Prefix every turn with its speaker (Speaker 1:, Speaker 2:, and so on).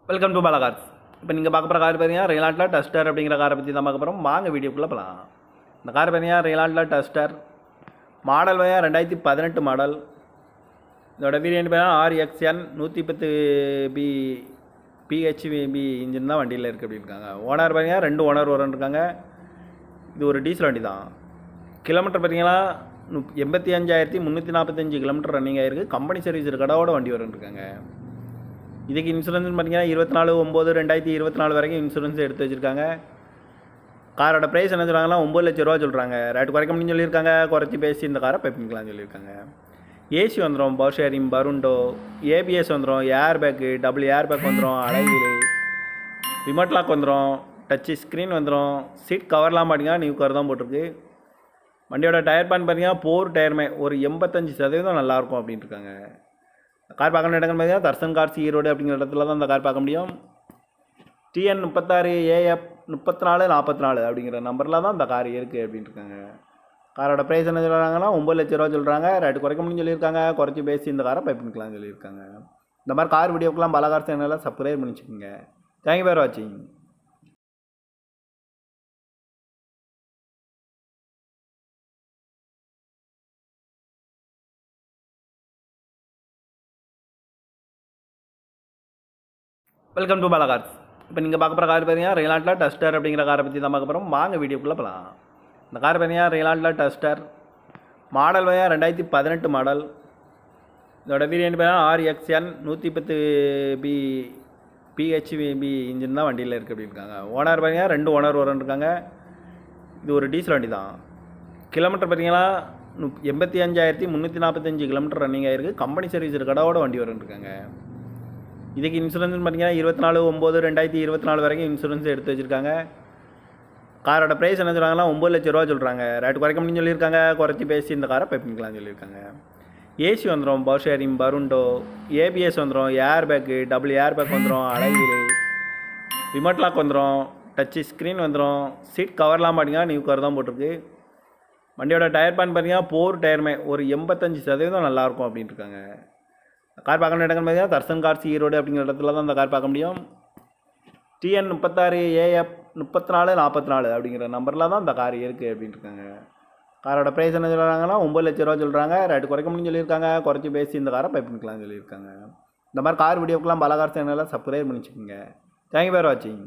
Speaker 1: Welcome to Bala cars. இப்போ நீங்கள் பார்க்க போகிற கார் பார்த்தீங்கன்னா ரெய்லாண்டில் டஸ்டர் அப்படிங்கிற காரை பற்றி தான் பார்க்க போகிறோம். வாங்க வீடியோக்குள்ளே போகலாம். இந்த கார் பார்த்தீங்கன்னா ரெய்லாண்டில் டஸ்டர் மாடல் பார்த்தீங்கன்னா 2018 மாடல். இதோட வேரியன்ட் பார்த்தீங்கன்னா RXN 110 PHEV இன்ஜின் தான் வண்டியில் இருக்குது அப்படின்னு இருக்காங்க. ஓனர் பார்த்தீங்கன்னா 2 ஓனர் இருக்காங்க. இது ஒரு டீசல் வண்டி தான். கிலோமீட்டர் பார்த்தீங்கன்னா 85,345 கிலோமீட்டர் ரன்னிங் ஆகிருக்கு. கம்பெனி சர்வீஸ் கடவோட வண்டி இருக்காங்க. இதுக்கு இன்சூரன்ஸ் பார்த்தீங்கன்னா 24/9/2024 வரைக்கும் இன்சூரன்ஸ் எடுத்து வச்சுருக்காங்க. காரோட ப்ரைஸ் என்ன சொல்கிறாங்கன்னா 9 லட்ச ரூபா சொல்கிறாங்க. ரேட் குறைக்க முடியும்னு சொல்லியிருக்காங்க. குறைச்சி பேசி இந்த காரை பண்ணிக்கலாம்னு சொல்லியிருக்காங்க. ஏசி வந்துடும், பவர் ஷேரிங், பருண்டோ, ABS வந்துடும், air bag, double air bag வந்துடும், அலைவீல், ரிமோட் லாக் வந்துடும், டச்சு ஸ்க்ரீன் வந்துடும். சீட் கவர்லாம் பார்த்தீங்கன்னா நியூ கவர் தான் போட்டிருக்கு. வண்டியோட டயர் பேன் பார்த்தீங்கன்னா 4 டயருமே ஒரு 85% நல்லாயிருக்கும் அப்படின்ட்டு இருக்காங்க. கார் பார்க்கணும் இடங்கள் பார்த்தீங்கன்னா தர்சன் கார்ஸ் ஈரோடு அப்படிங்கிற இடத்துல தான் அந்த கார் பார்க்க முடியும். TN 36 AF 3444 அப்படிங்கிற நம்பரில் தான் இந்த கார் இருக்குது அப்படின்ட்டு இருக்காங்க. காரோட ப்ரைஸ் என்ன சொல்கிறாங்கன்னா 9 லட்ச ரூபா சொல்கிறாங்க. ரேட்டு குறைக்க முடியும்னு சொல்லியிருக்காங்க. குறைச்சி பேசி இந்த காரை பண்ணிக்கலாம்னு சொல்லியிருக்காங்க. இந்த மாதிரி கார் வீடியோக்கெல்லாம் பாலா கார் சேனலில் சப்ஸ்கிரைப் பண்ணி வச்சுக்கோங்க. தேங்க்யூ ஃபார் வாட்சிங். Welcome to Bala cars. இப்போ நீங்கள் பார்க்க போகிற கார் பார்த்தீங்கன்னா ரெய்லாண்டில் டஸ்டர் அப்படிங்கிற காரை பற்றி தான் பார்க்க போகிறோம். வாங்க வீடியோக்குள்ளே போகலாம். இந்த கார் பார்த்தீங்கன்னா ரெய்லாண்டில் டஸ்டர் மாடல் பார்த்தீங்கன்னா 2018 மாடல். இதோட வேரியன்ட் பார்த்தீங்கன்னா RXN 110 PHEV இன்ஜின் தான் வண்டியில் இருக்குது அப்படின்னு இருக்காங்க. ஓனர் பார்த்தீங்கன்னா 2 ஓனர் இருக்காங்க. இது ஒரு டீசல் வண்டி தான். கிலோமீட்டர் பார்த்தீங்கன்னா 85,345 கிலோமீட்டர் ரன்னிங் ஆகிருக்கு. கம்பெனி சர்வீஸ் கடவோட வண்டி இருக்காங்க. இதுக்கு இன்சூரன்ஸ் பார்த்தீங்கன்னா 24/9/2024 வரைக்கும் இன்சூரன்ஸ் எடுத்து வச்சுருக்காங்க. காரோட ப்ரைஸ் என்ன சொல்கிறாங்கன்னா 9 லட்ச ரூபா சொல்கிறாங்க. ரேட்டு குறைக்க முடியும்னு சொல்லியிருக்காங்க. குறைச்சி பேசி இந்த காரை பண்ணிக்கலாம்னு சொல்லியிருக்காங்க. ஏசி வந்துடும், பவர் ஷேரிங், பருண்டோ, ABS வந்துடும், air bag, double air bag வந்துடும், அலைவீல், ரிமோட் லாக் வந்துடும், டச்சு ஸ்க்ரீன் வந்துடும். சீட் கவர்லாம் பார்த்தீங்கன்னா நியூ கவர் தான் போட்டிருக்கு. வண்டியோட டயர் பேன் பார்த்தீங்கன்னா 4 டயருமே ஒரு 85% நல்லாயிருக்கும் அப்படின்ட்டு இருக்காங்க. கார் பார்க்கணும் இடங்கள் பார்த்தீங்கன்னா தர்சன் கார்ஸ் ஈரோடு அப்படிங்கிற இடத்துல தான் அந்த கார் பார்க்க முடியும். TN 36 AF 3444 அப்படிங்கிற நம்பரில் தான் இந்த கார் இருக்குது அப்படின்ட்டு இருக்காங்க. காரோட ப்ரைஸ் என்ன சொல்கிறாங்கன்னா 9 லட்ச ரூபா சொல்கிறாங்க. ரேட்டு குறைக்க முடியும்னு சொல்லியிருக்காங்க. குறைச்சி பேசி இந்த காரை பண்ணிக்கலாம்னு சொல்லியிருக்காங்க. இந்த மாதிரி கார் வீடியோக்கெல்லாம் பாலா கார் சேனலில் சப்ஸ்கிரைப் பண்ணி வச்சுக்கோங்க. தேங்க்யூ ஃபார் வாட்சிங்.